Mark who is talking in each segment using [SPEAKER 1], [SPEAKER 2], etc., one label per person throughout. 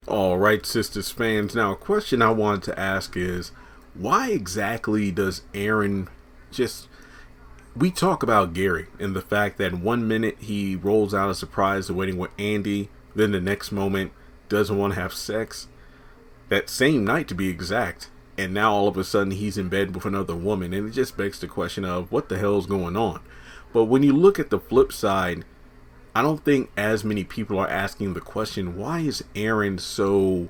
[SPEAKER 1] All right, Sistas fans. Now, a question I wanted to ask is, why exactly does Aaron just... We talk about Gary and the fact that 1 minute he rolls out a surprise to wedding with Andy, then the next moment doesn't want to have sex, that same night to be exact, and now all of a sudden he's in bed with another woman, and it just begs the question of what the hell's going on. But when you look at the flip side, I don't think as many people are asking the question, why is Aaron so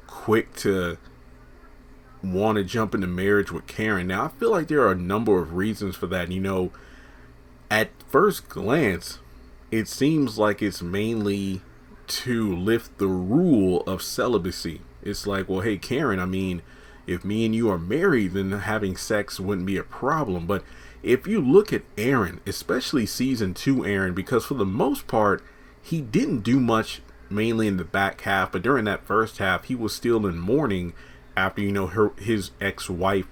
[SPEAKER 1] quick to want to jump into marriage with Karen? Now, I feel like there are a number of reasons for that. At first glance, it seems like it's mainly to lift the rule of celibacy. It's like, well, hey, Karen, I mean, if me and you are married, then having sex wouldn't be a problem. But if you look at Aaron, especially season 2 Aaron, because for the most part, he didn't do much mainly in the back half, but during that first half, he was still in mourning after, his ex-wife,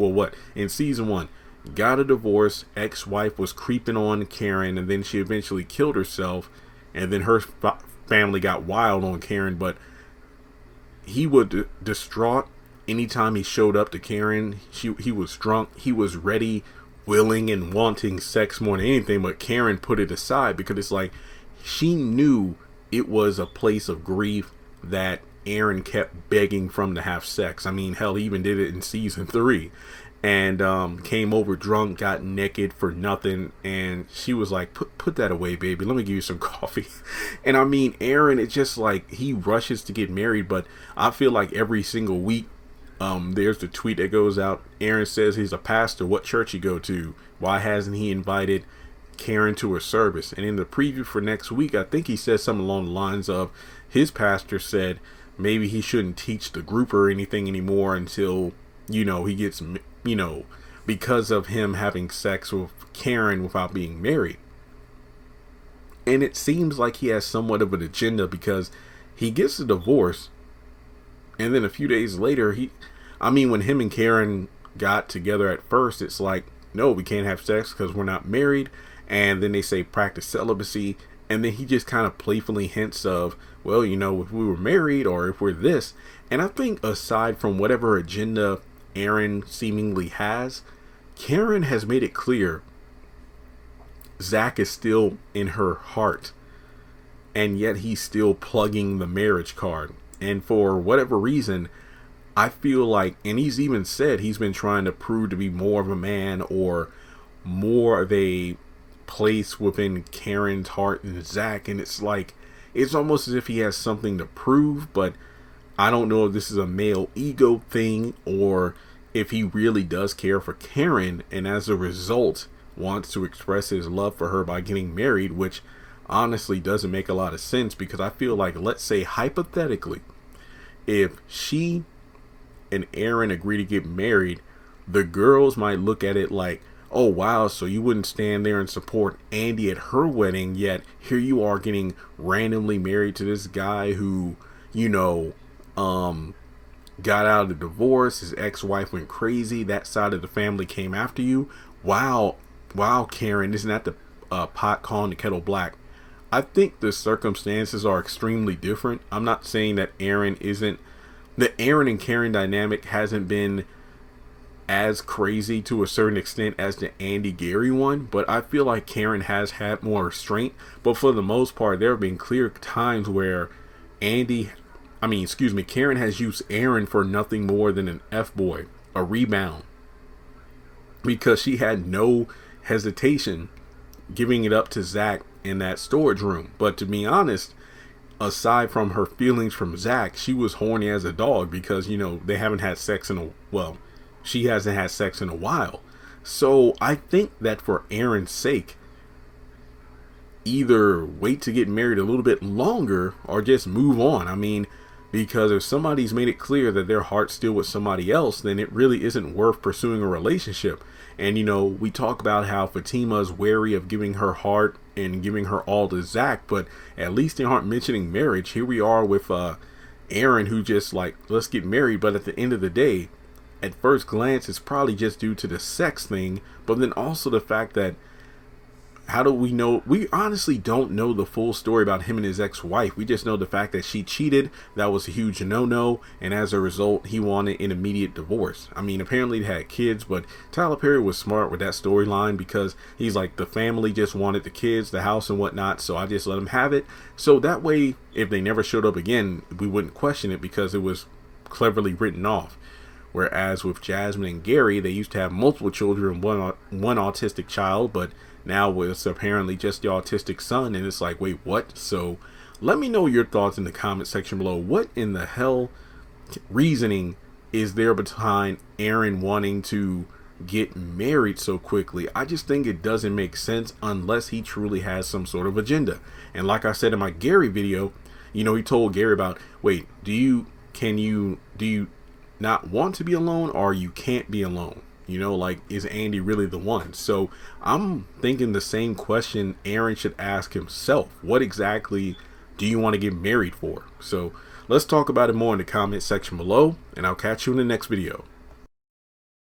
[SPEAKER 1] in season 1, got a divorce, ex-wife was creeping on Karen, and then she eventually killed herself, and then her family got wild on Karen, but he would distraught anytime he showed up to Karen. He was drunk, he was ready, willing, and wanting sex more than anything, but Karen put it aside because it's like she knew it was a place of grief that Aaron kept begging from to have sex. I mean, hell, he even did it in season 3 and came over drunk, got naked for nothing, and she was like, put that away, baby, let me give you some coffee. And I mean, Aaron, it's just like he rushes to get married, but I feel like every single week there's the tweet that goes out. Aaron says he's a pastor. What church you go to? Why hasn't he invited Karen to a service? And in the preview for next week, I think he says something along the lines of his pastor said maybe he shouldn't teach the group or anything anymore until, he gets, because of him having sex with Karen without being married. And it seems like he has somewhat of an agenda because he gets a divorce. And then a few days later, when him and Karen got together at first, it's like, no, we can't have sex because we're not married. And then they say practice celibacy. And then he just kind of playfully hints of, well, if we were married or if we're this. And I think aside from whatever agenda Aaron seemingly has, Karen has made it clear Zach is still in her heart. And yet he's still plugging the marriage card. And for whatever reason, I feel like, and he's even said he's been trying to prove to be more of a man or more of a place within Karen's heart than Zach. And it's like, it's almost as if he has something to prove, but I don't know if this is a male ego thing or if he really does care for Karen and as a result wants to express his love for her by getting married, which honestly doesn't make a lot of sense because I feel like, let's say hypothetically, if she and Aaron agree to get married, the girls might look at it like, oh wow, so you wouldn't stand there and support Andy at her wedding, yet here you are getting randomly married to this guy who, got out of the divorce, his ex-wife went crazy, that side of the family came after you. Wow, Karen, isn't that the pot calling the kettle black? I think the circumstances are extremely different. I'm not saying that the Aaron and Karen dynamic hasn't been as crazy to a certain extent as the Andy Gary one, but I feel like Karen has had more restraint. But for the most part, there have been clear times where Karen has used Aaron for nothing more than an F-boy, a rebound, because she had no hesitation giving it up to Zach in that storage room. But to be honest, aside from her feelings from Zach, she was horny as a dog because, they haven't had sex she hasn't had sex in a while. So I think that for Aaron's sake, either wait to get married a little bit longer or just move on. I mean, because if somebody's made it clear that their heart's still with somebody else, then it really isn't worth pursuing a relationship. And, we talk about how Fatima is wary of giving her heart and giving her all to Zach, but at least they aren't mentioning marriage. Here we are with Aaron, who just like, let's get married. But at the end of the day, at first glance, it's probably just due to the sex thing, but then also the fact that how do we know? We honestly don't know the full story about him and his ex-wife. We just know the fact that she cheated. That was a huge no-no. And as a result, he wanted an immediate divorce. I mean, apparently they had kids, but Tyler Perry was smart with that storyline because he's like, the family just wanted the kids, the house and whatnot. So I just let them have it. So that way, if they never showed up again, we wouldn't question it because it was cleverly written off. Whereas with Jasmine and Gary, they used to have multiple children, one autistic child, but now it's apparently just the autistic son, and it's like, wait, what? So let me know your thoughts in the comment section below. What in the hell reasoning is there behind Aaron wanting to get married so quickly? I just think it doesn't make sense unless he truly has some sort of agenda. And like I said in my Gary video, he told Gary about, wait, do you not want to be alone, or you can't be alone? Like, is Andy really the one? So I'm thinking the same question Aaron should ask himself. What exactly do you want to get married for? So let's talk about it more in the comment section below, and I'll catch you in the next video.